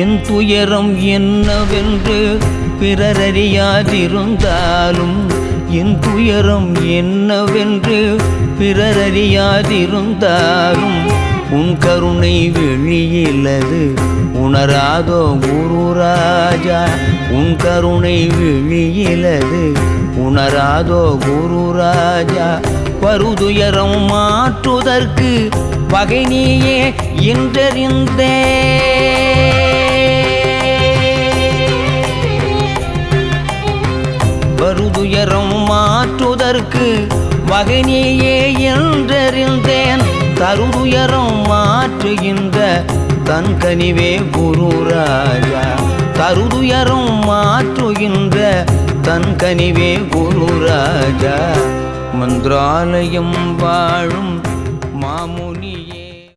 என் துயரம் என்னவென்று பிறரறியாதிருந்தாலும் என் துயரம் என்னவென்று பிறரறியாதிருந்தாலும் உன் கருணை வெளியிலது உணராதோ குருராஜா. உன் கருணை வெளியிலது உணராதோ குருராஜா. வருதுயரம் மாற்றுதற்கு வகை நீயே என்றறிந்தே. வருதுயரம் மாற்றுதற்கு வகை நீயே என்றறிந்தேன். தருதுயரம் மாற்றுகின்ற தன் கனிவே குருராஜா. தருதுயரம் மாற்றுகின்ற தன் கனிவே குருராஜா. மந்திராலயம் வாழும் மாமுனியே.